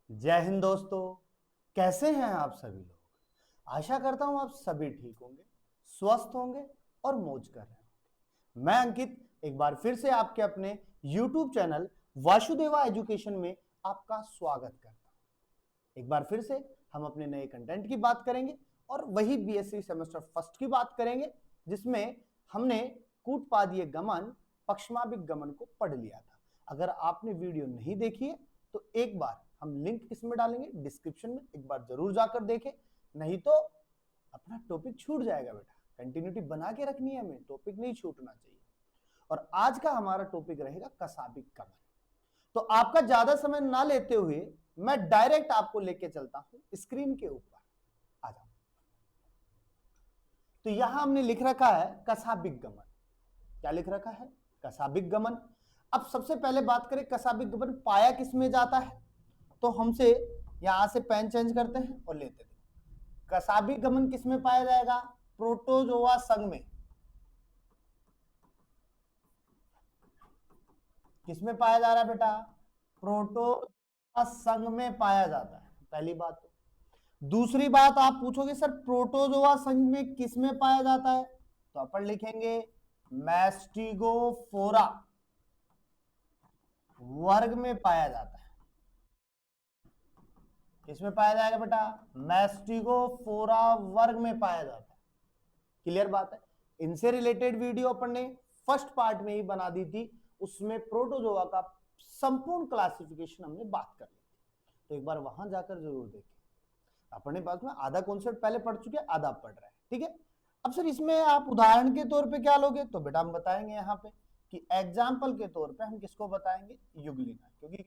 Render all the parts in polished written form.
जय हिंद दोस्तों। कैसे हैं आप सभी लोग। आशा करता हूं आप सभी ठीक होंगे, स्वस्थ होंगे और मौज कर रहे होंगे। मैं अंकित एक बार फिर से आपके अपने YouTube चैनल वासुदेवा एजुकेशन में आपका स्वागत करता हूं। एक बार फिर से हम अपने नए कंटेंट की बात करेंगे और वही बीएससी सेमेस्टर फर्स्ट की बात करेंगे, जिसमें हमने कूटपादीय गमन पक्षमाभिक गमन को पढ़ लिया था। अगर आपने वीडियो नहीं देखी है तो एक बार हम लिंक किसमें डालेंगे, डिस्क्रिप्शन में, एक बार जरूर जाकर देखें, नहीं तो अपना टॉपिक छूट जाएगा बेटा। कंटिन्यूटी बना के रखनी है, हमें टॉपिक नहीं छूटना चाहिए। और आज का हमारा टॉपिक रहेगा कसाबिक गमन। तो आपका ज्यादा समय ना लेते हुए मैं डायरेक्ट आपको लेके चलता हूं स्क्रीन के ऊपर। आ जाओ। तो यहां हमने लिख रखा है कसाबिक गमन। क्या लिख रखा है? कसाबिक गमन। अब सबसे पहले बात करें कसाबिक गमन पाया किसमें जाता है, तो हमसे यहां से पेन चेंज करते हैं और लेते हैं। कसाबिक गमन किसमें पाया जाएगा? प्रोटोजोआ संघ में। किसमें पाया जा रहा है बेटा? प्रोटोजोआ संघ में पाया जाता है, पहली बात। तो दूसरी बात आप पूछोगे सर प्रोटोजोआ संघ में किसमें पाया जाता है, तो अपन लिखेंगे मैस्टिगोफोरा वर्ग में पाया जाता है। किसमें पाया जाएगा बेटा? मैस्टिगोफोरा वर्ग में पाया जाता है। क्लियर बात है। इनसे रिलेटेड वीडियो अपन ने फर्स्ट पार्ट में ही बना दी थी, उसमें प्रोटोजोआ का संपूर्ण क्लासिफिकेशन हमने बात कर ली थी, तो एक बार वहां जाकर जरूर देखें। अपने पास में आधा कॉन्सेप्ट पहले पढ़ चुके, आधा पढ़ रहे हैं, ठीक है। अब सर इसमें आप उदाहरण के तौर पे क्या लोगे, तो बेटा हम बताएंगे यहाँ पे कि एग्जाम्पल के तौर पे हम किसको बताएंगे? युगलिना, क्योंकि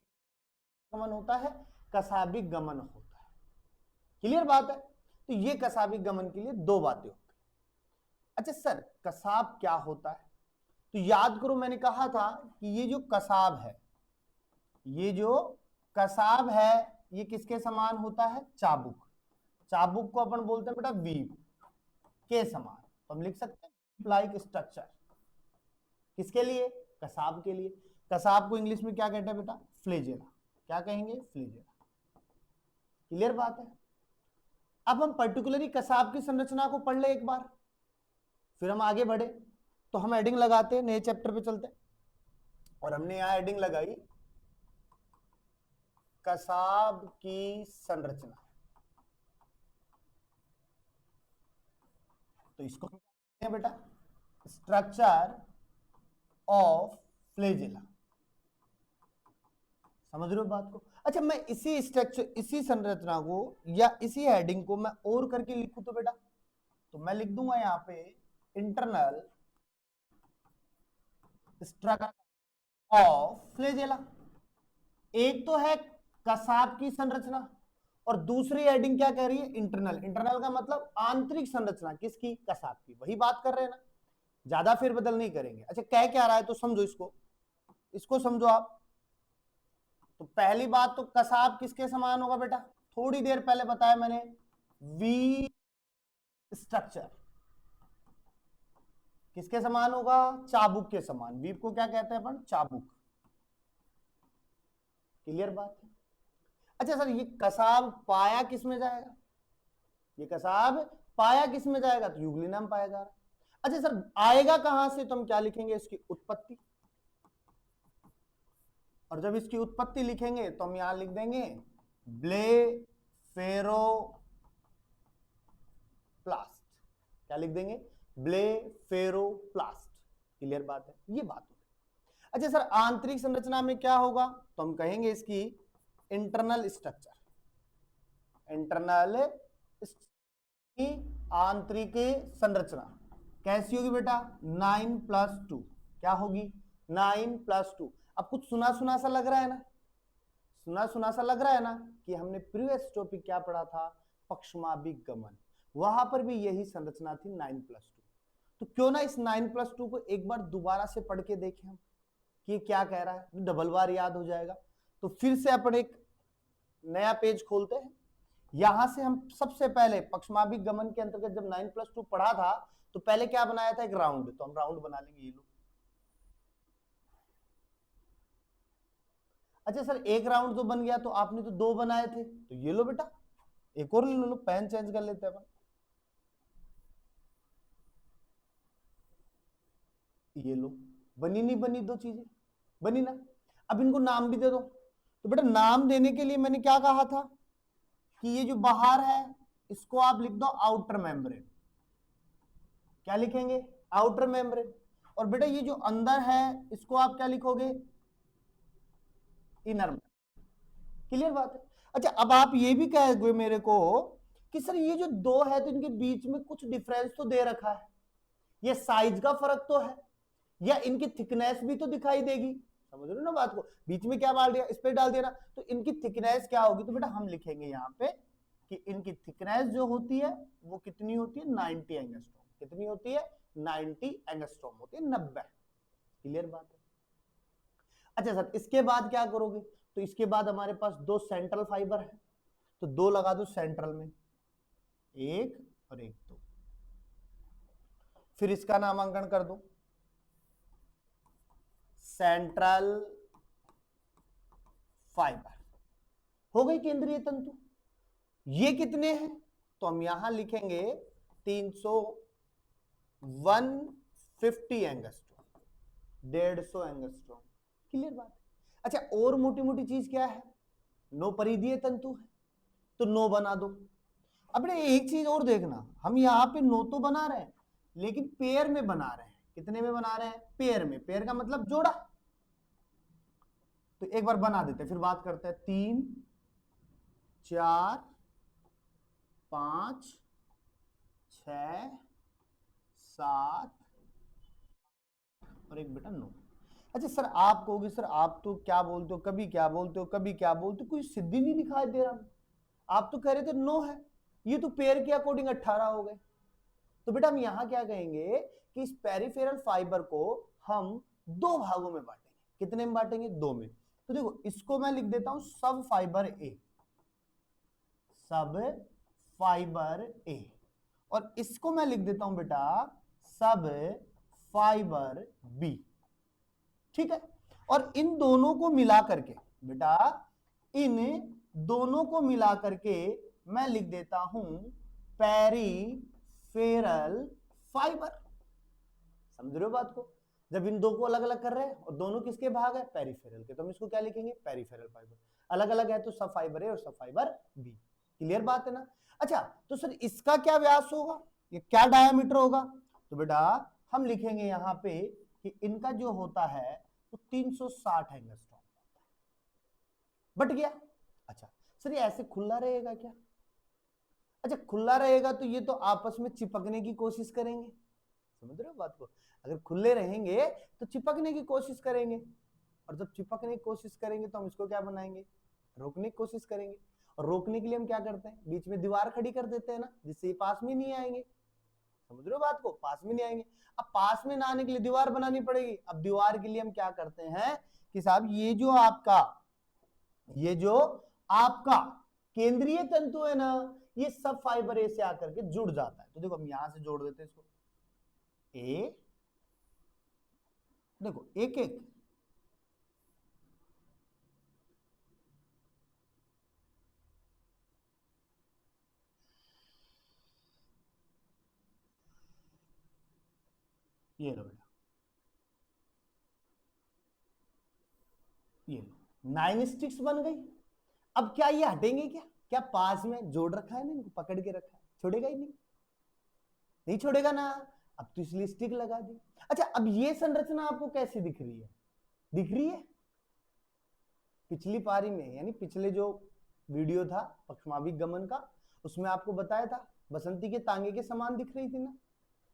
गमन होता है, कसाबिक गमन होता है। क्लियर बात है। तो ये कसाबिक गमन के लिए दो बातें होती। अच्छा सर कसाब क्या होता है, तो याद करो मैंने कहा था कि ये जो कसाब है, ये जो कसाब है, ये किसके समान होता है? चाबुक। चाबुक को अपन बोलते हैं बेटा वीप के समान। तो हम लिख सकते हैं लाइक स्ट्रक्चर। किसके लिए? कसाब के लिए। कसाब को इंग्लिश में क्या कहते हैं बेटा? फ्लेजेला। क्या कहेंगे? फ्लेजेला। क्लियर बात है। अब हम पर्टिकुलरली कसाब की संरचना को पढ़ ले एक बार, फिर हम आगे बढ़े। तो हम हेडिंग लगाते हैं, नए चैप्टर पे चलते हैं, और हमने यहां हेडिंग लगाई कसाब की संरचना। तो इसको हम क्या कहते हैं बेटा? Structure of flagella. समझ रहे हो बात को? अच्छा मैं इसी स्ट्रक्चर, इसी संरचना को या इसी हेडिंग को मैं और करके लिखूं तो बेटा, तो मैं लिख दूंगा यहां पे इंटरनल स्ट्रक्चर ऑफ फ्लेजेला। एक तो है कसाब की संरचना, और दूसरी हेडिंग क्या कह रही है? इंटरनल। इंटरनल का मतलब आंतरिक संरचना किसकी? कसाब की। वही बात कर रहे हैं ना, ज्यादा फेरबदल नहीं करेंगे। अच्छा कह क्या रहा है तो समझो इसको, इसको समझो आप। तो पहली बात तो कसाब किसके समान होगा बेटा? थोड़ी देर पहले बताया मैंने, वी स्ट्रक्चर। किसके समान होगा? चाबुक के समान। वीप को क्या कहते हैं अपन? चाबुक। क्लियर बात है। अच्छा सर ये कसाब पाया किस में जाएगा? ये कसाब पाया किस में जाएगा? तो युगलिना में पाया जा रहा है। अच्छा सर आएगा कहां से, तो हम क्या लिखेंगे? इसकी उत्पत्ति। और जब इसकी उत्पत्ति लिखेंगे तो हम यहां लिख देंगे ब्लेफेरोप्लास्ट। क्या लिख देंगे? ब्लेफेरोप्लास्ट। क्लियर बात है, ये बात होगी। अच्छा सर आंतरिक संरचना में क्या होगा, तो हम कहेंगे इसकी इंटरनल स्ट्रक्चर। इंटरनल आंतरिक संरचना कैसी होगी बेटा? 9+2। क्या होगी? 9+2। अब कुछ सुना सुना सा लग रहा है ना, सुना सुना सा लग रहा है ना कि हमने प्रीवियस टॉपिक क्या पढ़ा था? पक्षमाभिक गमन। वहां पर भी यही संरचना थी 9+2। तो क्यों ना इस 9+2 को एक बार दोबारा से पढ़ के देखें हम कि क्या कह रहा है, डबल बार याद हो जाएगा। तो फिर से अपन एक नया पेज खोलते हैं। यहां से हम सबसे पहले पक्षमाभिक गमन के अंतर्गत जब 9+2 पढ़ा था तो पहले क्या बनाया था? एक राउंड। तो हम राउंड बना लेंगे ये लोग। अच्छा सर एक राउंड तो बन गया, तो आपने तो 2 बनाए थे, तो ये लो बेटा एक और ले लो, पेन चेंज कर लेते हैं अपन। ये लो, बनी नहीं बनी 2 चीजें, बनी ना। अब इनको नाम भी दे दो। तो बेटा नाम देने के लिए मैंने क्या कहा था कि ये जो बाहर है इसको आप लिख दो आउटर मेम्ब्रेन। क्या लिखेंगे? Outer membrane. और बेटा ये जो अंदर है इसको आप क्या लिखोगे? इनर। क्लियर बात है। अच्छा अब आप ये भी कहोगे मेरे को कि सर ये जो 2 है तो इनके बीच में कुछ डिफरेंस तो दे रखा है, ये साइज का फर्क तो है, या इनकी थिकनेस भी तो दिखाई देगी। समझ रहे हो ना बात को? बीच में क्या डाल दिया, इस पे डाल दिया ना, तो इनकी थिकनेस क्या होगी? तो बेटा हम लिखेंगे यहां पे कि इनकी थिकनेस जो होती है वो कितनी होती है? 90 एंगस्ट्रॉम। कितनी होती है? 90 एंगस्ट्रॉम होती है, 90। क्लियर बात है। अच्छा सर इसके बाद क्या करोगे? तो इसके बाद हमारे पास 2 सेंट्रल फाइबर है, तो 2 लगा दो सेंट्रल में, 1 और 1 2। फिर इसका नामांकन कर दो सेंट्रल फाइबर। हो गई केंद्रीय तंतु। ये कितने हैं? तो हम यहां लिखेंगे 150 एंगस्ट्रॉम, 150 एंगस्ट्रॉम। क्लियर बात है। अच्छा और मोटी मोटी चीज क्या है? 9 परिधीय तंतु है, तो 9 बना दो। अब एक चीज और देखना, हम यहां पे 9 तो बना रहे हैं लेकिन पेयर में बना रहे हैं। कितने में बना रहे हैं? पेयर में। पेयर का मतलब जोड़ा। तो एक बार बना देते हैं फिर बात करते हैं। 3 4 5 6 7 और एक बेटा 9। अच्छा सर आप कहोगे सर आप तो क्या बोलते हो, कभी क्या बोलते हो, कभी क्या बोलते हो, कोई सिद्धि नहीं दिखाई दे रहा। आप तो कह रहे थे 9 है, ये तो पेयर के अकॉर्डिंग 18 हो गए। तो बेटा हम यहां क्या कहेंगे कि इस पेरिफेरल फाइबर को हम 2 भागों में बांटेंगे। कितने में बांटेंगे? 2 में। तो देखो इसको मैं लिख देता हूं सब फाइबर ए, सब फाइबर ए, और इसको मैं लिख देता हूं बेटा सब फाइबर बी। ठीक है। और इन दोनों को मिला करके बेटा, इन दोनों को मिला करके मैं लिख देता हूं पेरिफेरल फाइबर। समझ रहे हो बात को? जब इन दो को अलग अलग कर रहे हैं और दोनों किसके भाग है? पेरिफेरल के, तो हम इसको क्या लिखेंगे? Peripheral fibre. अलग अलग है तो सब फाइबर ए और सब फाइबर बी। क्लियर बात है ना? अच्छा तो सर इसका क्या व्यास होगा, ये क्या डायामीटर होगा? तो बेटा हम लिखेंगे यहां पे कि इनका जो होता है वो 360 एंगस्ट्रॉम। बट गया। अच्छा सर ये ऐसे खुला रहेगा क्या? अच्छा खुला रहेगा तो ये तो आपस में चिपकने की कोशिश करेंगे। समझ रहे हो बात को? अगर खुले रहेंगे तो चिपकने की कोशिश करेंगे, और जब चिपकने की कोशिश करेंगे तो हम इसको क्या बनाएंगे? रोकने की कोशिश करेंगे। और रोकने के लिए हम क्या करते हैं? बीच में दीवार खड़ी कर देते हैं ना, जिससे ये पास में नहीं आएंगे। समझ रहे हो बात को? पास में नहीं आएंगे। अब पास में ना आने के लिए दीवार बनानी पड़ेगी। अब दीवार के लिए हम क्या करते हैं कि साहब ये जो आपका केंद्रीय तंतु है ना, ये सब फाइबर ए से आकर के जुड़ जाता है। तो देखो हम यहां से जोड़ देते हैं इसको, ए देखो एक एक, ये लो बेटा, ये लो 9 स्टिक्स बन गई। अब क्या ये हटेंगे क्या? क्या पास में जोड़ रखा है ना, इनको पकड़ के रखा है, छोड़ेगा ही नहीं, नहीं छोड़ेगा ना। अब तो इसलिए स्टिक लगा दी। अच्छा अब ये संरचना आपको कैसी दिख रही है? दिख रही है पिछली पारी में, यानी पिछले जो वीडियो था पक्षमाभिक गमन का, उसमें आपको बताया था बसंती के तांगे के समान दिख रही थी ना।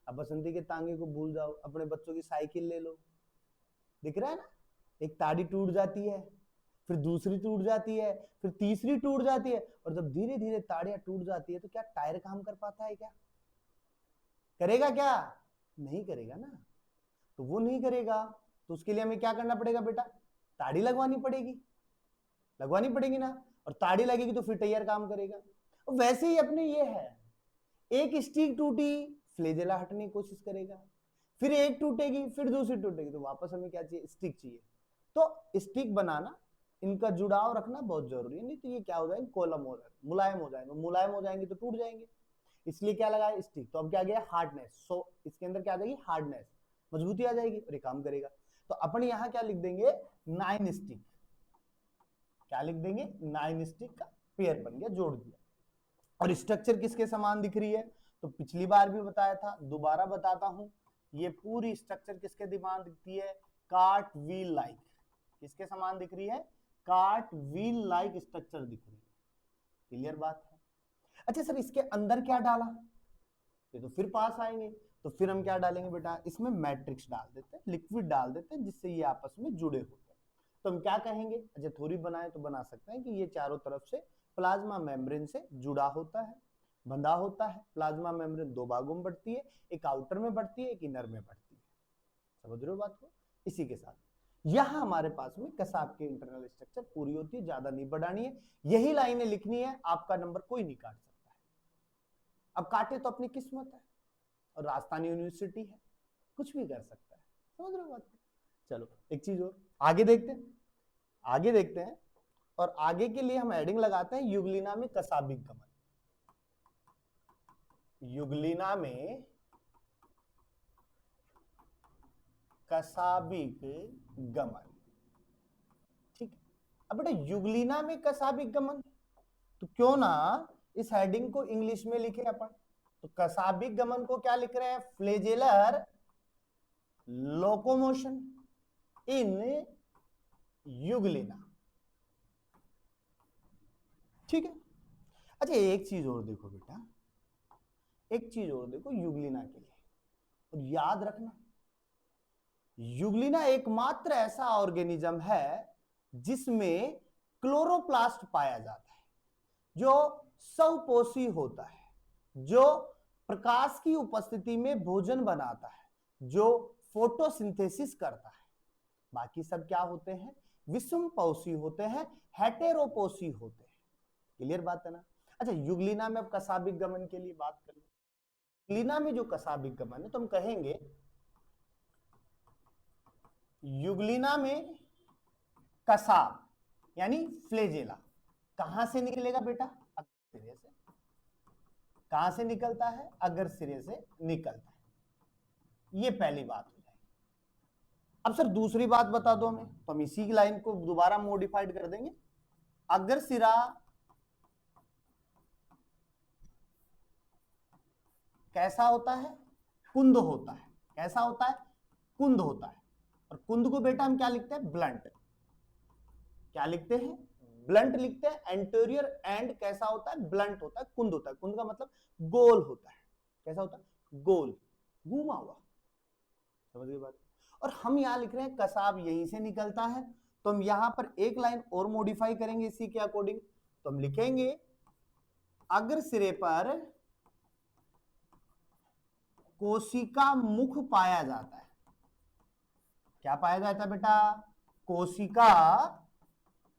अब बसंती के तांगे को भूल जाओ, अपने बच्चों की साइकिल ले लो, दिख रहा है ना? एक ताड़ी टूट जाती है, फिर दूसरी टूट जाती है, फिर तीसरी टूट जाती है, और जब धीरे धीरे ताड़ियां टूट जाती है तो क्या टायर काम कर पाता है? क्या करेगा? क्या नहीं करेगा ना। तो वो नहीं करेगा, तो उसके लिए हमें क्या करना पड़ेगा बेटा? ताड़ी लगवानी पड़ेगी, लगवानी पड़ेगी ना। और ताड़ी लगेगी तो फिर टायर काम करेगा। वैसे ही अपने ये है, एक स्टिक टूटी, फ्लेजेला हटने की कोशिश करेगा, फिर एक टूटेगी, फिर दूसरी टूटेगी, तो वापस हमें क्या चाहिए? स्टिक चाहिए। तो स्टिक बनाना इनका जुड़ाव रखना बहुत जरूरी है, नहीं तो ये क्या हो जाएंगे, कोलम हो जाएंगे, मुलायम हो जाएंगे तो टूट जाएंगे। इसलिए क्या लगाया, स्टिक। तो अब क्या गया, हार्डनेस। सो इसके अंदर क्या आ जाएगी, हार्डनेस, मजबूती आ जाएगी और ये काम करेगा। तो अपन यहां क्या लिख देंगे, 9 स्टिक। क्या लिख देंगे, 9 स्टिक का पेयर बन गया, जोड़ दिया। और स्ट्रक्चर किसके समान दिख रही है, तो पिछली बार भी बताया था, दोबारा बताता हूं, ये पूरी स्ट्रक्चर किसके समान दिखती है, कार्ट व्हील लाइक। किसके समान दिख रही है, कार्ट व्हील लाइक स्ट्रक्चर दिख रही है। क्लियर बात है। अच्छा सर, इसके अंदर क्या डाला, ये तो फिर पास आएंगे, तो फिर हम क्या डालेंगे बेटा, इसमें मैट्रिक्स डाल देते हैं, लिक्विड डाल देते हैं, जिससे ये आपस में जुड़े होते हैं। तो हम क्या कहेंगे, अच्छा थोड़ी बनाए तो बना सकते हैं कि ये चारों तरफ से प्लाज्मा मेम्ब्रेन से जुड़ा होता है, बंधा होता है। प्लाज्मा मेम्ब्रेन दो भागों में बढ़ती है, एक आउटर में बढ़ती है, एक इनर में बढ़ती है। समझ रहे हो बात को। इसी के साथ यहां हमारे पास में कसाब के इंटरनल स्ट्रक्चर पूरी होती है, ज्यादा नहीं बढ़ानी है, यही लाइनें लिखनी है, आपका नंबर कोई नहीं काट सकता है। अब काटे तो अपनी किस्मत है, और राजस्थान यूनिवर्सिटी है, कुछ भी कर सकता है। समझ रहे हो बात को। चलो एक चीज और आगे देखते हैं, आगे देखते हैं। और आगे के लिए हम एडिंग लगाते हैं युगलिना में कसाबिक गमन। युगलिना में कसाबिक गमन, ठीक है। अब बेटा युगलिना में कसाबिक गमन, तो क्यों ना इस हेडिंग को इंग्लिश में लिखे अपन। तो कसाबिक गमन को क्या लिख रहे हैं, फ्लेजेलर लोकोमोशन इन युगलिना, ठीक है। अच्छा एक चीज और देखो बेटा, एक चीज और देखो युगलिना के लिए, और याद रखना, युगलिना एकमात्र ऐसा ऑर्गेनिज्म है जिसमें क्लोरोप्लास्ट पाया जाता है, जो स्वपोषी होता है, जो प्रकाश की उपस्थिति में भोजन बनाता है, जो फोटोसिंथेसिस करता है। बाकी सब क्या होते हैं, विषमपोषी होते हैं, हेटेरोपोषी होते हैं। क्लियर बात है ना। अच्छा युगलिना में अब कसाबिक गमन के लिए बात कर लो। युगलिना में जो कसाबिक गमन है, तो हम कहेंगे युगलिना में कसाब यानी फ्लेजेला कहां से निकलेगा बेटा, अग्र सिरे से। कहां से निकलता है, अग्र सिरे से निकलता है। ये पहली बात हो जाएगी। अब सर दूसरी बात बता दो हमें, तो हम इसी लाइन को दोबारा मॉडिफाइड कर देंगे। अग्र सिरा कैसा होता है, कुंद होता है। कैसा होता है, कुंद होता है। और कुंद को बेटा हम क्या लिखते हैं, ब्लंट। क्या लिखते हैं, ब्लंट लिखते हैं। एंटीरियर एंड कैसा होता है, ब्लंट होता है, कुंद होता है। कुंद का मतलब गोल होता है। कैसा होता है, गोल, घूमा हुआ। समझ गए बात। और हम यहां लिख रहे हैं कसाब यहीं से निकलता है, तो हम यहां पर एक लाइन और मॉडिफाई करेंगे इसी के अकॉर्डिंग। तो हम लिखेंगे अग्र सिरे पर कोशिका मुख पाया जाता है। क्या पाया जाता है बेटा, कोशिका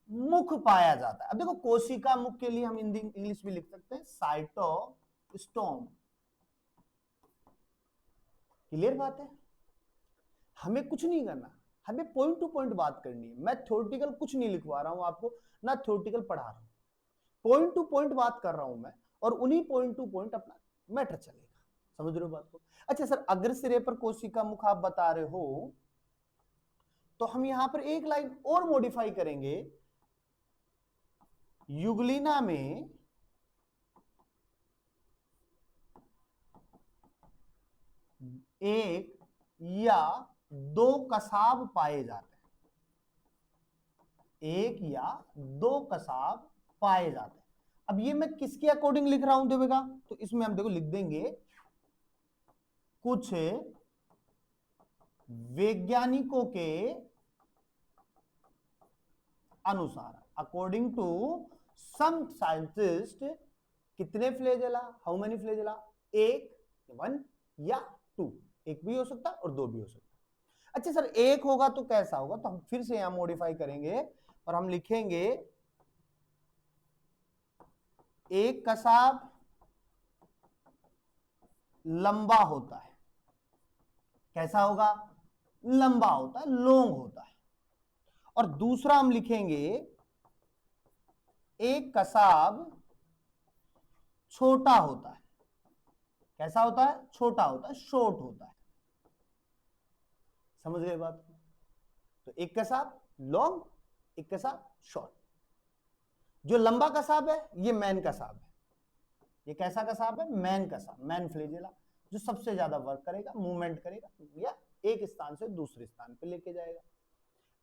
मुख पाया जाता है। अब देखो कोशिका मुख के लिए हम हिंदी इंग्लिश भी लिख सकते हैं साइटोस्टोम। क्लियर बात है। हमें कुछ नहीं करना, हमें पॉइंट टू पॉइंट बात करनी है। मैं थ्योरेटिकल कुछ नहीं लिखवा रहा हूं आपको, ना थ्योरेटिकल पढ़ा रहा हूं, पॉइंट टू पॉइंट बात कर रहा हूं मैं, और उन्हीं पॉइंट टू पॉइंट अपना मैटर चलेगा। समझ रहे हो बात को। अच्छा सर अग्र सिरे पर कोशिका मुख आप बता रहे हो, तो हम यहां पर एक लाइन और मॉडिफाई करेंगे। युगलिना में एक या दो कसाब पाए जाते हैं। एक या दो कसाब पाए जाते हैं। अब ये मैं किसके अकॉर्डिंग लिख रहा हूं देवेगा, तो इसमें हम देखो लिख देंगे कुछ वैज्ञानिकों के अनुसार, अकॉर्डिंग टू सम साइंटिस्ट। कितने फ्लेजेला, हाउ मेनी फ्लेजेला, एक, वन या टू। एक भी हो सकता है और दो भी हो सकता है। अच्छा सर एक होगा तो कैसा होगा, तो हम फिर से यहां मॉडिफाई करेंगे और हम लिखेंगे एक कसाब लंबा होता है। कैसा होगा, लंबा होता है, लॉन्ग होता है। और दूसरा हम लिखेंगे एक कसाब छोटा होता है। कैसा होता है? छोटा होता है, शॉर्ट होता है। समझ गए बात को? तो एक कसाब लॉन्ग, एक कसाब शॉर्ट। जो लंबा कसाब है ये मैन कसाब है। ये कैसा कसाब है? मैन कसाब, मैन फ्लेजेला, जो सबसे ज्यादा वर्क करेगा, मूवमेंट करेगा या एक स्थान से दूसरे स्थान पे लेके जाएगा।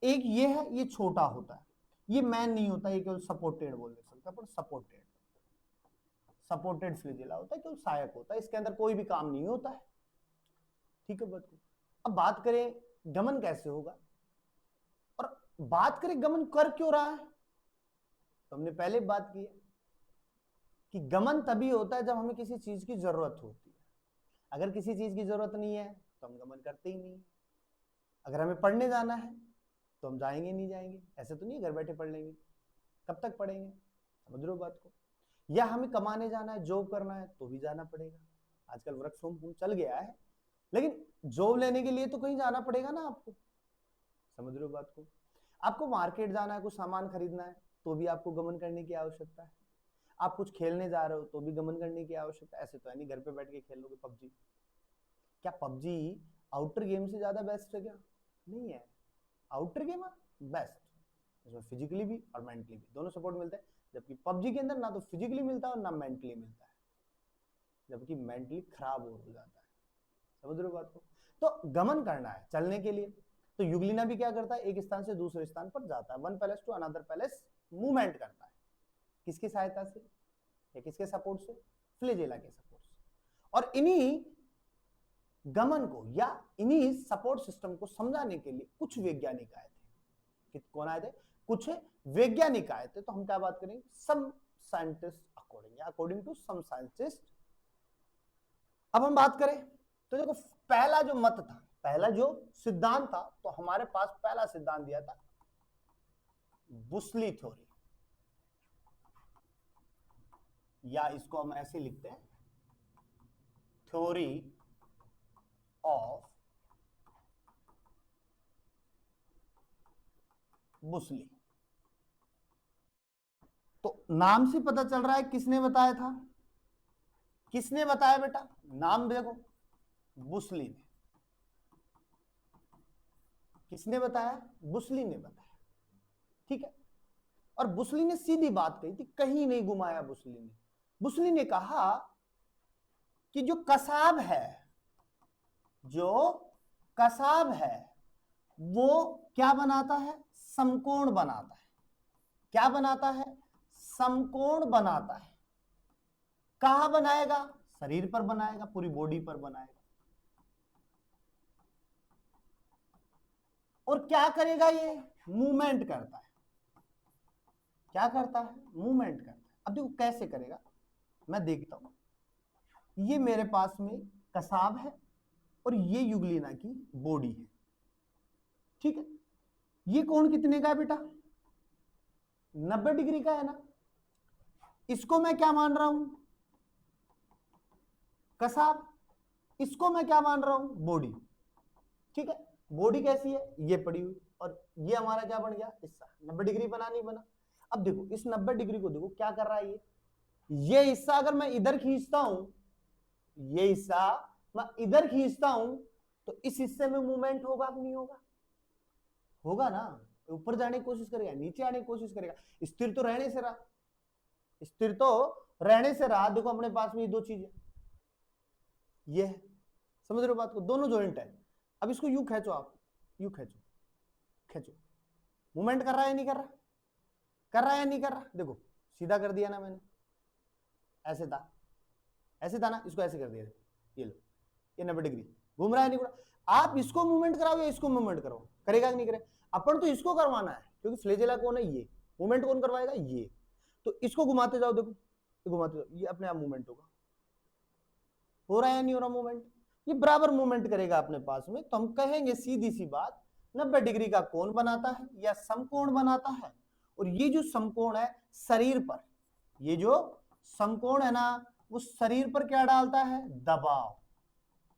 एक ये है, ये छोटा होता है, ये मैन नहीं होता, ये केवल सपोर्टेड बोल सकते हैं, पर सपोर्टेड फ्लेजेला होता है, केवल सहायक होता है, इसके अंदर कोई भी काम नहीं होता है। ठीक है बात को? अब बात करें गमन कैसे होगा, और बात करें गमन कर क्यों रहा है, तो हमने पहले बात की है कि गमन तभी होता है जब हमें किसी चीज की जरूरत होती है। अगर किसी चीज की जरूरत नहीं है तो हम गमन करते ही नहीं। अगर हमें पढ़ने जाना है तो हम जाएंगे नहीं जाएंगे, ऐसे तो नहीं घर बैठे पढ़ लेंगे, कब तक पढ़ेंगे? समझ रहे हो बात को? या हमें कमाने जाना है, जॉब करना है तो भी जाना पड़ेगा। आजकल वर्क फ्रॉम होम चल गया है, लेकिन जॉब लेने के लिए तो कहीं जाना पड़ेगा ना आपको। समझ रहे हो बात को? आपको मार्केट जाना है, कुछ सामान खरीदना है तो भी आपको गमन करने की आवश्यकता है। आप कुछ खेलने जा रहे हो तो भी गमन करने की आवश्यकता है। ऐसे तो है नहीं घर पे बैठ के खेल लोगे पबजी। क्या पबजी आउटर गेम से ज्यादा बेस्ट है क्या? नहीं है। आउटर गेम बेस्ट, इसमें फिजिकली भी और मेंटली भी दोनों सपोर्ट मिलते हैं, जबकि पबजी के अंदर ना तो फिजिकली मिलता है और ना मेंटली मिलता है, जबकि मेंटली खराब हो जाता है। समझ रहे हो बात को? तो गमन करना है चलने के लिए, तो युगलिना भी क्या करता है? एक स्थान से दूसरे स्थान पर जाता है, one palace to another palace movement करता है। किसकी सहायता से या किसके सपोर्ट से? फ्लेजेला के सपोर्ट से। और इन्हीं गमन को या इन्हीं सपोर्ट सिस्टम को समझाने के लिए कुछ वैज्ञानिक आए थे। कौन आए थे? कुछ वैज्ञानिक आए थे। तो हम क्या बात करेंगे? Some scientist according to some scientist. अब हम बात करें तो देखो, पहला जो मत था, पहला जो सिद्धांत था, तो हमारे पास पहला सिद्धांत दिया था बुस्ली थ्योरी, या इसको हम ऐसे लिखते हैं थ्योरी ऑफ बुस्ली। तो नाम से पता चल रहा है किसने बताया था? किसने बताया बेटा? नाम देखो, बुस्ली ने। किसने बताया? बुस्ली ने बताया। ठीक है। और बुस्ली ने सीधी बात कही थी, कहीं नहीं घुमाया बुस्ली ने। बुस्ली ने कहा कि जो कसाब है, जो कसाब है वो क्या बनाता है? समकोण बनाता है। क्या बनाता है? समकोण बनाता है। कहां बनाएगा? शरीर पर बनाएगा, पूरी बॉडी पर बनाएगा। और क्या करेगा? ये मूवमेंट करता है। क्या करता है? मूवमेंट करता है। अब देखो कैसे करेगा, मैं देखता हूं। ये मेरे पास में कसाब है और ये युगलिना की बॉडी है। ठीक है। ये कोण कितने का है बेटा? 90 डिग्री का है ना। इसको मैं क्या मान रहा हूं? कसाब। इसको मैं क्या मान रहा हूं? बॉडी। ठीक है। बॉडी कैसी है? ये पड़ी हुई, और ये हमारा क्या बन गया? हिस्सा। 90 डिग्री बना नहीं बना? अब देखो इस 90 डिग्री को देखो क्या कर रहा है ये हिस्सा अगर मैं इधर खींचता हूं, ये हिस्सा मैं इधर खींचता हूं, तो इस हिस्से में मूवमेंट होगा कि नहीं होगा? होगा ना। ऊपर जाने की कोशिश करेगा, नीचे आने की कोशिश करेगा, स्थिर तो रहने से रहा, स्थिर तो रहने से रहा। देखो अपने पास में ये दो चीजें, ये है। समझ रहे हो बात को? दोनों जॉइंट है। अब इसको यूं खींचो, आप यूं खींचो, खींचो, मूवमेंट कर रहा है या नहीं कर रहा? कर रहा है या नहीं कर रहा? देखो सीधा कर दिया ना मैंने, ऐसे था, ऐसे था ना, इसको ऐसे कर दिया। ये लो, ये 90 डिग्री घूम रहा है नहीं घूम रहा? आप इसको मूवमेंट कराओ या इसको मूवमेंट कराओ, करेगा कि नहीं करेगा? अपन तो इसको करवाना है, क्योंकि फ्लेजेला कौन है? ये। मूवमेंट कौन करवाएगा? ये। तो इसको घुमाते जाओ, देखो ये घुमाते जाओ, ये अपने आप मूवमेंट होगा। हो रहा है या नहीं हो रहा मूवमेंट? ये बराबर मूवमेंट करेगा अपने पास में। तो हम कहेंगे सीधी सी बात, 90 डिग्री का कोण बनाता है या समकोण बनाता है। और ये जो समकोण है शरीर पर, ये जो समकोण है ना, वो शरीर पर क्या डालता है? दबाव।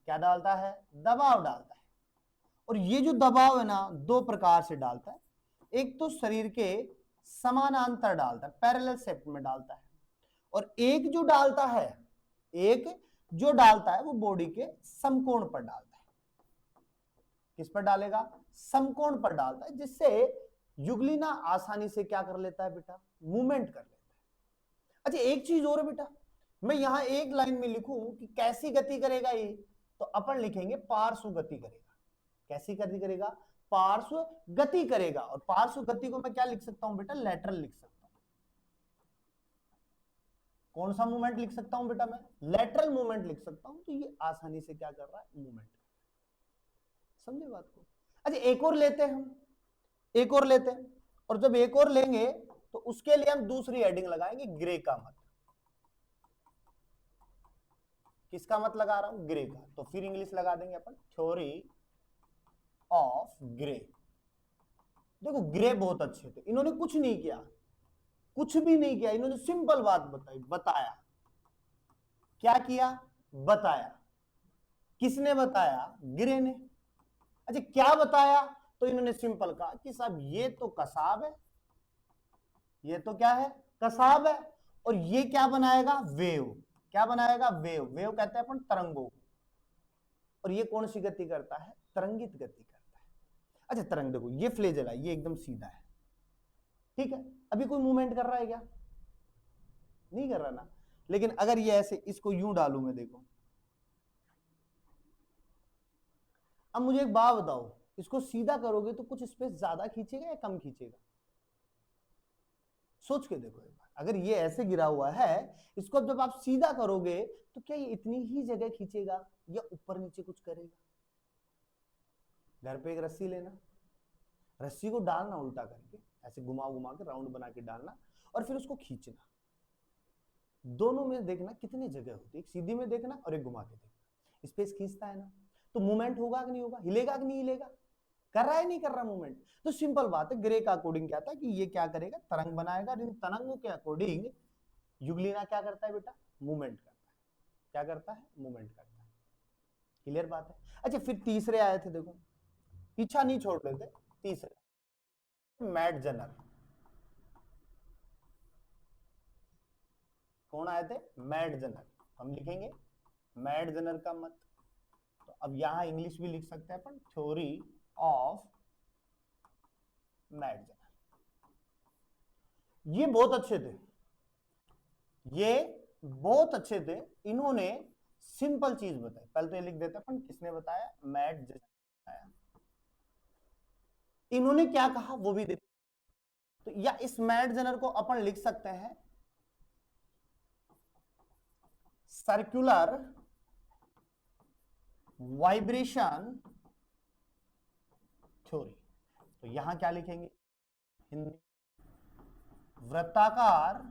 क्या डालता है? दबाव डालता है। और ये जो दबाव है ना, दो प्रकार से डालता है। एक तो शरीर के समानांतर डालता है, पैरेलल शेप में डालता है, और एक जो डालता है वो बॉडी के समकोण पर डालता है। किस पर डालेगा? समकोण पर डालता है, जिससे युगलिना आसानी से क्या कर लेता है बेटा? मूवमेंट कर लेता है। अच्छा एक चीज और है बेटा, मैं यहां एक लाइन में लिखूं कि कैसी गति करेगा ये, तो अपन लिखेंगे पार्श्व गति करेगा। कैसी गति करेगा? पार्श्व गति करेगा। और पार्श्व गति को मैं क्या लिख सकता हूं बेटा? लेटरल लिख सकता हूं। कौन सा मूवमेंट लिख सकता हूं बेटा? मैं लेटरल मूवमेंट लिख सकता हूं। तो ये आसानी से क्या कर रहा है? मूवमेंट। समझे बात को? अच्छा एक और लेते हैं हम, एक और लेते हैं, और जब एक और लेंगे तो उसके लिए हम दूसरी हेडिंग लगाएंगे, ग्रे का मत। किसका मत लगा रहा हूं? ग्रे का। तो फिर इंग्लिश लगा देंगे अपन, थ्योरी ऑफ ग्रे। देखो ग्रे बहुत अच्छे थे, इन्होंने कुछ नहीं किया, कुछ भी नहीं किया, इन्होंने सिंपल बात बताया। क्या किया? बताया। किसने बताया? ग्रे ने। अच्छा क्या बताया? तो इन्होंने सिंपल कहा कि साहब ये तो कसाब है, ये तो क्या है? कसाब है, और ये क्या बनाएगा? वेव। क्या बनाएगा? वेव। वेव कहते हैं अपन तरंगों। और ये कौन सी गति करता है? तरंगित गति करता है। अच्छा तरंग देखो, ये फ्लेजल है, ये एकदम सीधा है, ठीक है। अभी कोई मूवमेंट कर रहा है क्या? नहीं कर रहा ना। लेकिन अगर ये ऐसे इसको यूं डालू मैं, देखो, अब मुझे एक बात बताओ, इसको सीधा करोगे तो कुछ स्पेस ज्यादा खींचेगा या कम खींचेगा? सोच के देखो एक बार। अगर ये ऐसे गिरा हुआ है, इसको जब आप सीधा करोगे तो क्या ये इतनी ही जगह खींचेगा या ऊपर नीचे कुछ करेगा? घर पे एक रस्सी लेना, रस्सी को डालना उल्टा करके, ऐसे घुमा घुमा के राउंड बना के डालना, और फिर उसको खींचना। दोनों में देखना कितनी जगह होती है, एक सीधी में देखना और एक घुमा के देखना। स्पेस खींचता है ना, तो मूवमेंट होगा कि नहीं होगा? हिलेगा कि नहीं हिलेगा? कर रहा है नहीं कर रहा मूवमेंट? तो सिंपल बात है, ग्रे का अकॉर्डिंग क्या था कि ये क्या करेगा? तरंग बनाएगा, इन तरंगों के अकॉर्डिंग युगलिना क्या करता है बेटा? मूवमेंट करता है। क्या करता है? मूवमेंट करता है। क्लियर बात है? अच्छा फिर तीसरे आए थे, देखो पीछा नहीं छोड़ लेते। तीसरे मैट जनर। कौन आए थे? मैट जनर। हम लिखेंगे मैट जनर का मत। तो अब यहां इंग्लिश भी लिख सकते हैं अपन, थ्योरी ऑफ मैट जनर। ये बहुत अच्छे थे, ये बहुत अच्छे थे। इन्होंने सिंपल चीज बताई। पहले तो ये लिख देते अपन, किसने बताया? मैट जनर बताया। इन्होंने क्या कहा वो भी देखो। तो या इस मैट जनर को अपन लिख सकते हैं सर्कुलर वाइब्रेशन थ्योरी। तो यहां क्या लिखेंगे? हिंदी वृत्ताकार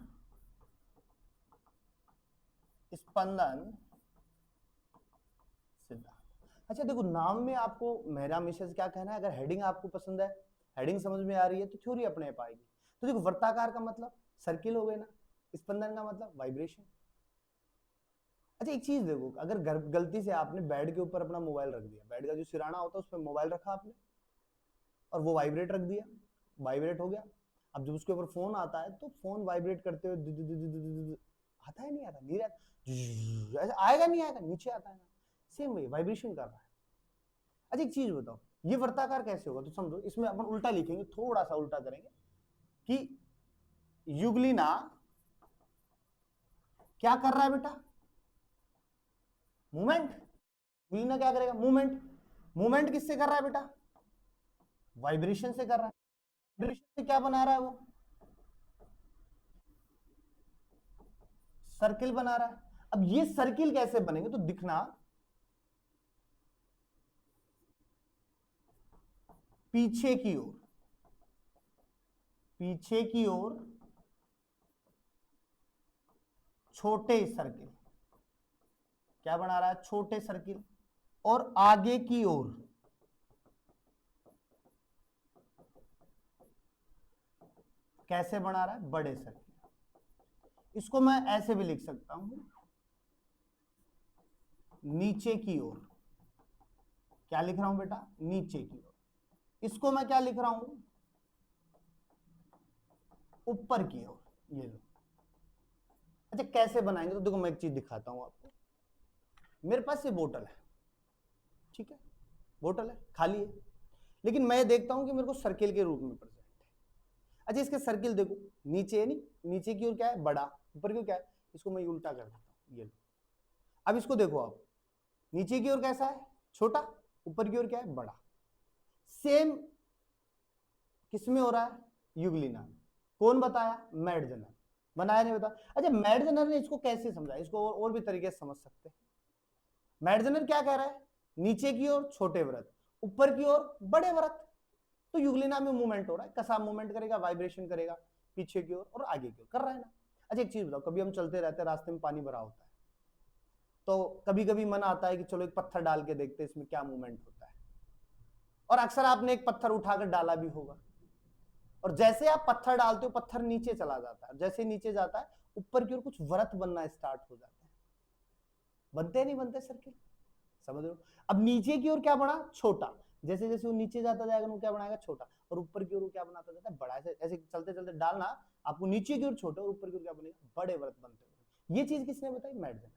स्पंदन सिद्धांत। अच्छा देखो, नाम में आपको मेरा मिसेज क्या कहना है, अगर हेडिंग आपको पसंद है, हेडिंग समझ में आ रही है, तो थ्योरी अपने आप आएगी। तो देखो वृत्ताकार का मतलब सर्किल हो गए ना, स्पंदन का मतलब वाइब्रेशन। अच्छा एक चीज देखो, अगर गलती से आपने बेड के ऊपर अपना मोबाइल रख दिया, बेड का जो सिराना होता है उस पर मोबाइल रखा आपने, और वो वाइब्रेट रख दिया, वाइब्रेट हो गया। अब जब उसके ऊपर फोन आता है तो फोन वाइब्रेट करते हुए आता है, नहीं आता? नहीं रहता, ऐसा आएगा नहीं आएगा? नीचे आता है ना, सेम वही वाइब्रेशन कर रहा है। अच्छा एक चीज बताओ, ये वर्ताकार कैसे होगा? तो समझो, इसमें अपन उल्टा लिखेंगे, थोड़ा सा उल्टा करेंगे कि युगलिना क्या कर रहा है बेटा? मूवमेंट। युगलिना क्या करेगा? मूवमेंट। मूवमेंट किससे कर रहा है बेटा? वाइब्रेशन से कर रहा है। वाइब्रेशन से क्या बना रहा है वो? सर्किल बना रहा है। अब ये सर्किल कैसे बनेंगे? तो दिखना, पीछे की ओर, पीछे की ओर छोटे सर्किल। क्या बना रहा है? छोटे सर्किल। और आगे की ओर कैसे बना रहा है? बड़े सर्किल। इसको मैं ऐसे भी लिख सकता हूं, नीचे की ओर। क्या लिख रहा हूं बेटा? नीचे की ओर। इसको मैं क्या लिख रहा हूं? ऊपर की ओर, ये लो। अच्छा कैसे बनाएंगे, तो देखो मैं एक चीज दिखाता हूं आपको। मेरे पास ये बोतल है, ठीक है, बोतल है, खाली है, लेकिन मैं देखता हूं कि मेरे को सर्किल के रूप में प्रेजेंट है। अच्छा इसके सर्किल देखो, नीचे है, नहीं नीचे की ओर क्या है, बड़ा, ऊपर की ओर क्या है, इसको मैं उल्टा कर देता हूं, ये लो। अब इसको देखो आप, नीचे की ओर कैसा है, छोटा, ऊपर की ओर क्या है, बड़ा। सेम किसमें हो रहा है, यूग्लिना में। कौन बताया, मैडजनर। बनाया नहीं बताया। अच्छा मैडजनर ने इसको कैसे समझा, इसको और भी तरीके से समझ सकते हैं। मैडजनर क्या कह रहा है, नीचे की ओर छोटे व्रत, ऊपर की ओर बड़े व्रत। तो यूग्लिना में मूवमेंट हो रहा है, कसा मूवमेंट करेगा, वाइब्रेशन करेगा पीछे की ओर और आगे की ओर, कर रहा है ना। अच्छा एक चीज बताओ, कभी हम चलते रहते हैं, रास्ते में पानी भरा होता है, तो कभी कभी मन आता है कि चलो एक पत्थर डाल के देखते हैं इसमें क्या मूवमेंट होता है, और अक्सर आपने एक पत्थर उठाकर डाला भी होगा, और जैसे आप पत्थर डालते हो पत्थर नीचे चला जाता है, जैसे नीचे जाता है ऊपर की ओर कुछ व्रत बनना स्टार्ट हो जाते हैं। बनते नहीं बनते सर्किल, समझ रहे हो। अब नीचे की ओर क्या बना, छोटा, जैसे जैसे वो नीचे जाता जाएगा वो क्या बनाएगा, छोटा, और ऊपर की ओर क्या बनाता जाता है, बड़ा। ऐसे चलते चलते डालना, आपको नीचे की ओर छोटे और ऊपर की ओर क्या बनेगा, बड़े व्रत बनते हुए। ये चीज किसने बताई, मैडजनर।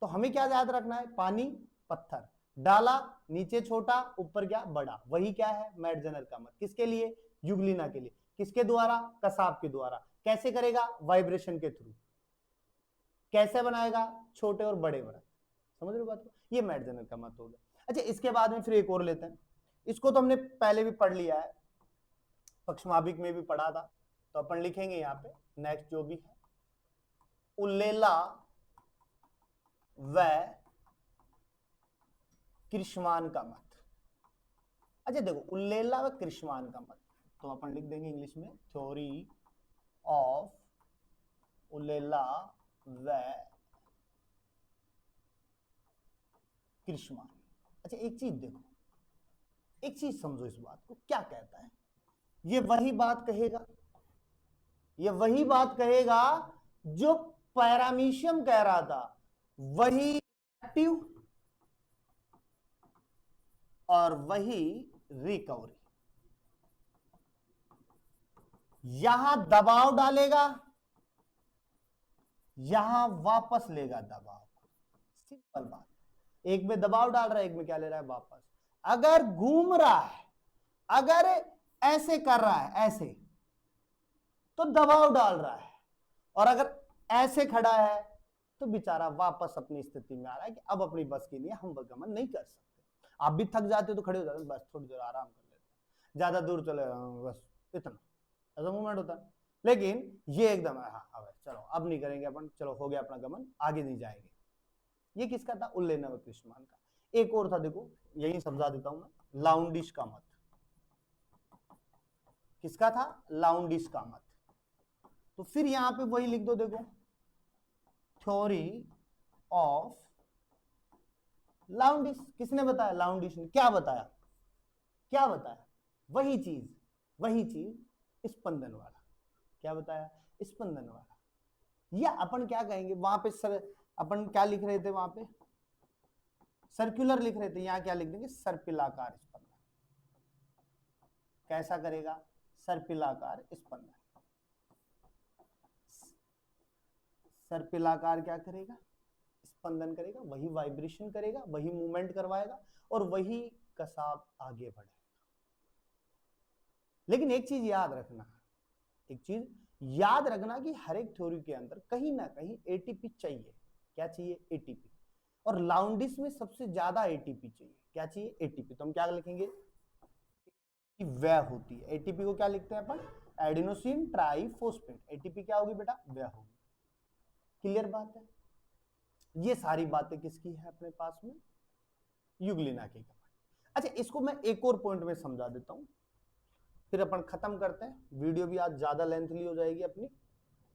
तो हमें क्या याद रखना है, पानी, पत्थर डाला, नीचे छोटा ऊपर क्या, बड़ा, वही क्या है, मैडजनर का मत। किसके लिए, यूग्लिना के लिए। किसके द्वारा, कसाब के द्वारा। कैसे करेगा, वाइब्रेशन के थ्रू। कैसे बनाएगा, छोटे और बड़े व्रत। समझ रहे हो बात को, ये मैडजनर का मत हो गया। अच्छा इसके बाद में फिर एक और लेते हैं, इसको तो हमने पहले भी पढ़ लिया है, पक्षमाभिक में भी पढ़ा था, तो अपन लिखेंगे यहां पे नेक्स्ट जो भी है, उल्लेला व कृष्मान का मत। अच्छा देखो उल्लेला व कृष्मान का मत, तो अपन लिख देंगे इंग्लिश में, थ्योरी ऑफ उल्लेला व कृष्मान। अच्छा एक चीज देखो, एक चीज समझो इस बात को, क्या कहता है, ये वही बात कहेगा, ये वही बात कहेगा जो पैरामीशियम कह रहा था, वही एक्टिव और वही रिकवरी। यहां दबाव डालेगा, यहां वापस लेगा दबाव। सिंपल बात, एक में दबाव डाल रहा है, एक में क्या ले रहा है, वापस। अगर घूम रहा है, अगर ऐसे कर रहा है, ऐसे, तो दबाव डाल रहा है, और अगर ऐसे खड़ा है तो बेचारा वापस अपनी स्थिति में आ रहा है कि अब अपनी बस के लिए हम गमन नहीं कर सकते। आप भी थक जाते हो तो खड़े हो जाते, बस थोड़ी देर आराम कर लेते हैं, ज्यादा दूर चले बस इतना, ऐसा मूवमेंट होता है। लेकिन ये एकदम हाँ अब चलो अब नहीं करेंगे अपन, चलो हो गया अपना गमन, आगे नहीं जाएंगे। ये किसका था, उल्लेना व कृष्मान का। एक और था, देखो यही समझा देता हूं मैं, लाउंडिश का मत। किसका था, लाउंडिश का मत। तो फिर यहां पे वही लिख दो, देखो थ्योरी ऑफ लाउंडिश। किसने बताया, लाउंडिश ने। क्या बताया, क्या बताया, वही चीज, वही चीज, स्पंदन वाला। क्या बताया, स्पंदन वाला। या अपन क्या कहेंगे वहां पे सर, अपन क्या लिख रहे थे वहां पे, सर्कुलर लिख रहे थे, यहां क्या लिख देंगे, सर्पिलाकार स्पंदन। कैसा करेगा, सर्पिलाकार स्पंदन। सर्पिलाकार क्या करेगा, स्पंदन करेगा, वही वाइब्रेशन करेगा, वही मूवमेंट करवाएगा, और वही कसाब आगे बढ़ेगा। लेकिन एक चीज याद रखना, एक चीज याद रखना कि हर एक थ्योरी के अंदर कहीं ना कहीं एटीपी चाहिए। क्या चाहिए, एटीपी। और लाउंडिस में सबसे ज्यादा एटीपी चाहिए। क्या चाहिए, एटीपी। तो हम क्या लिखेंगे, वह होती है। एटीपी को क्या लिखते हैं अपन, एडिनोसिन ट्राइफॉस्फेट। एटीपी क्या होगी बेटा, वह होगी। क्लियर बात है। ये सारी बातें किसकी है अपने पास में, यूग्लिना की। अच्छा इसको मैं एक और पॉइंट में समझा देता हूं, फिर अपन खत्म करते हैं। वीडियो भी आज ज्यादा लेंथली हो जाएगी अपनी,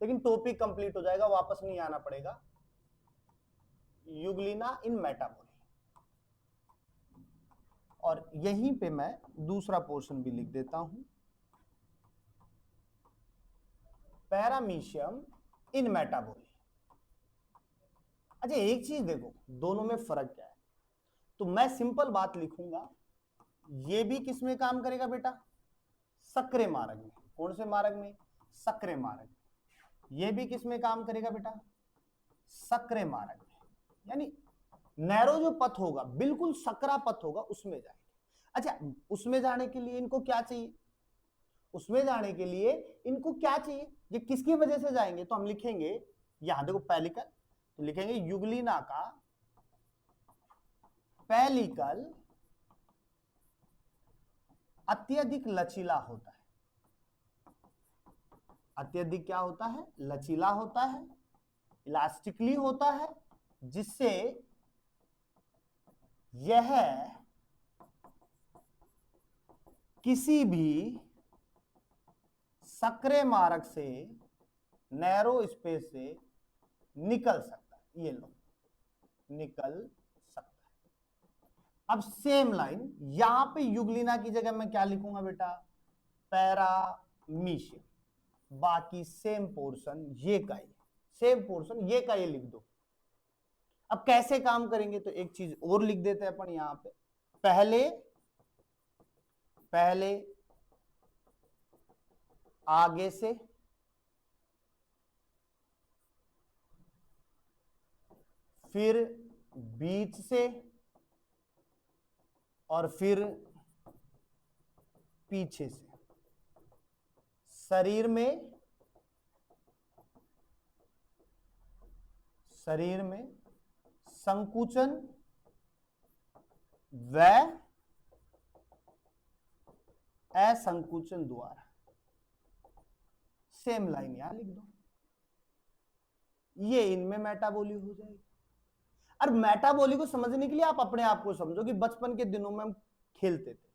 लेकिन टॉपिक कंप्लीट हो जाएगा, वापस नहीं आना पड़ेगा। यूग्लिना इन मेटाबॉली, और यहीं पे मैं दूसरा पोर्शन भी लिख देता हूं, पैरामीशियम इन मेटाबॉली। अच्छा एक चीज देखो, दोनों में फर्क क्या है, तो मैं सिंपल बात लिखूंगा, ये भी किस में काम करेगा बेटा, सक्रिय मार्ग में। कौन से मार्ग में, सक्रिय मार्ग। ये भी किस में काम करेगा बेटा? सक्रिय मार्ग में, यानी नैरो जो पथ होगा, बिल्कुल सकरा पथ होगा, उसमें जाएंगे। अच्छा, उसमें जाने के लिए इनको क्या चाहिए? उसमें जाने के लिए इनको क्या चाहिए? ये किसकी वजह से जाएंगे? तो हम लिखेंगे यहां देखो पैलिकल, तो लिखेंगे युगलिना का पैलिकल अत्यधिक लचीला होता है। अत्यधिक क्या होता है? लचीला होता है, इलास्टिकली होता है, जिससे यह किसी भी सक्रिय मार्ग से, नैरो स्पेस से निकल सकता है। ये लो, निकल सकता है। अब सेम लाइन यहां पे युगलिना की जगह मैं क्या लिखूंगा बेटा? पैरामीशियम। बाकी सेम पोर्शन ये का ये, सेम पोर्शन ये का ये लिख दो। अब कैसे काम करेंगे? तो एक चीज और लिख देते हैं अपन यहां पे। पहले आगे से, फिर बीच से, और फिर पीछे से शरीर में संकुचन व असंकुचन द्वारा। सेम लाइन यहां लिख दो। ये इनमें मेटाबॉली हो जाएगी। और मेटाबॉली को समझने के लिए आप अपने आप को समझो कि बचपन के दिनों में हम खेलते थे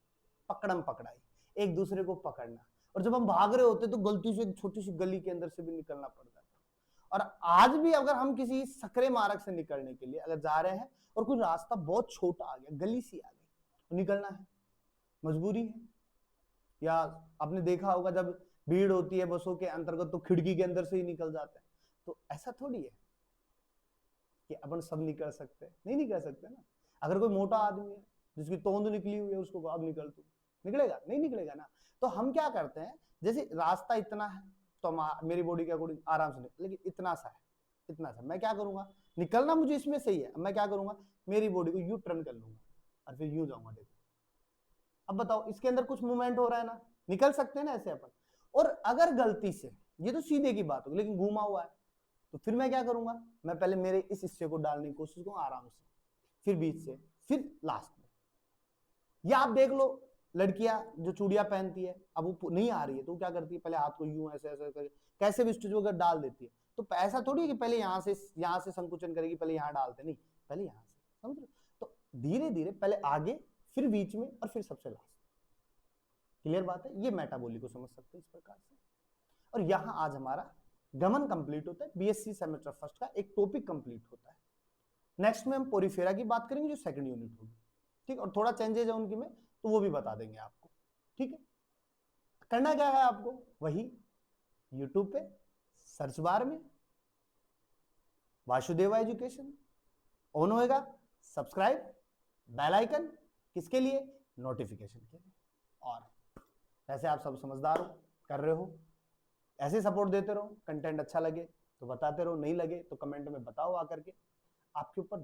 पकड़म पकड़ाई, एक दूसरे को पकड़ना, और जब हम भाग रहे होते तो गलती से एक छोटी सी गली के अंदर से भी निकलना पड़ता था। और आज भी अगर हम किसी सक्रिय मार्ग से निकलने के लिए अगर जा रहे हैं और कोई रास्ता बहुत छोटा आ गया, गली सी आ गई, तो निकलना है, मजबूरी है। या आपने देखा होगा जब भीड़ होती है बसों के अंतर्गत तो खिड़की के अंदर से ही निकल जाते हैं। तो ऐसा थोड़ी है कि अपन सब निकल सकते हैं, नहीं निकल सकते ना। अगर कोई मोटा आदमी है जिसकी तोंद निकली हुई है, उसको अब निकल तू, निकलेगा? नहीं निकलेगा ना। तो हम क्या करते हैं, जैसे रास्ता इतना है तो मेरी बॉडी के अकॉर्डिंग आराम से निकल, लेकिन इतना सा है, इतना सा, मैं क्या करूंगा? निकलना मुझे इसमें सही है, मैं क्या करूंगा? मेरी बॉडी को यू टर्न कर लूंगा और फिर यूं जाऊंगा। देखो अब बताओ, इसके अंदर कुछ मूवमेंट हो रहा है ना, निकल सकते हैं ना ऐसे अपन। और अगर गलती से, ये तो सीधे की बात होगी, लेकिन घूमा हुआ है, तो फिर मैं क्या करूंगा? मैं पहले मेरे इस हिस्से को डालने की कोशिश करूंगा आराम से, फिर बीच से, फिर लास्ट में। या आप देख लो लड़कियां जो चूड़ियां पहनती है, अब वो नहीं आ रही है तो क्या करती है? पहले हाथ को यूं ऐसे ऐसे करके कैसे भी स्टिच वगैरह डाल देती है। तो ऐसा थोड़ी है कि पहले यहां से संकुचन करेगी, पहले यहां डालते, नहीं, पहले यहां से, समझ रहे? तो धीरे धीरे पहले आगे, फिर बीच में, और फिर सबसे लास्ट। क्लियर बात है? ये मेटाबॉली को समझ सकते हैं इस प्रकार से। और यहां आज हमारा गमन कंप्लीट होता है, बीएससी सेमेस्टर फर्स्ट का एक टॉपिक कंप्लीट होता है। नेक्स्ट में हम पोरिफेरा की बात करेंगे जो सेकंड यूनिट होगी, ठीक। और थोड़ा चेंजेज है उनकी में, तो वो भी बता देंगे आपको, ठीक है। करना क्या है आपको? वही यूट्यूब पे सर्च बार में वासुदेवा एजुकेशन ऑन होएगा, सब्सक्राइब, बेल आइकन, किसके लिए? नोटिफिकेशन के लिए। और वैसे आप सब समझदार हो, कर रहे हो, ऐसे सपोर्ट देते रहो। कंटेंट अच्छा लगे तो बताते रहो, नहीं लगे तो कमेंट में बताओ आकर के। आपके ऊपर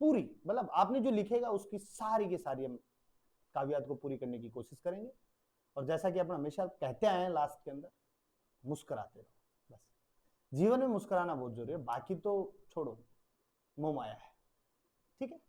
पूरी, मतलब आपने जो लिखेगा उसकी सारी की सारी हम काव्यात को पूरी करने की कोशिश करेंगे। और जैसा कि अपन हमेशा कहते आए हैं लास्ट के अंदर, मुस्कुराते रहो। बस जीवन में मुस्कुराना बहुत जरूरी है, बाकी तो छोड़ो, मोह माया है, ठीक है।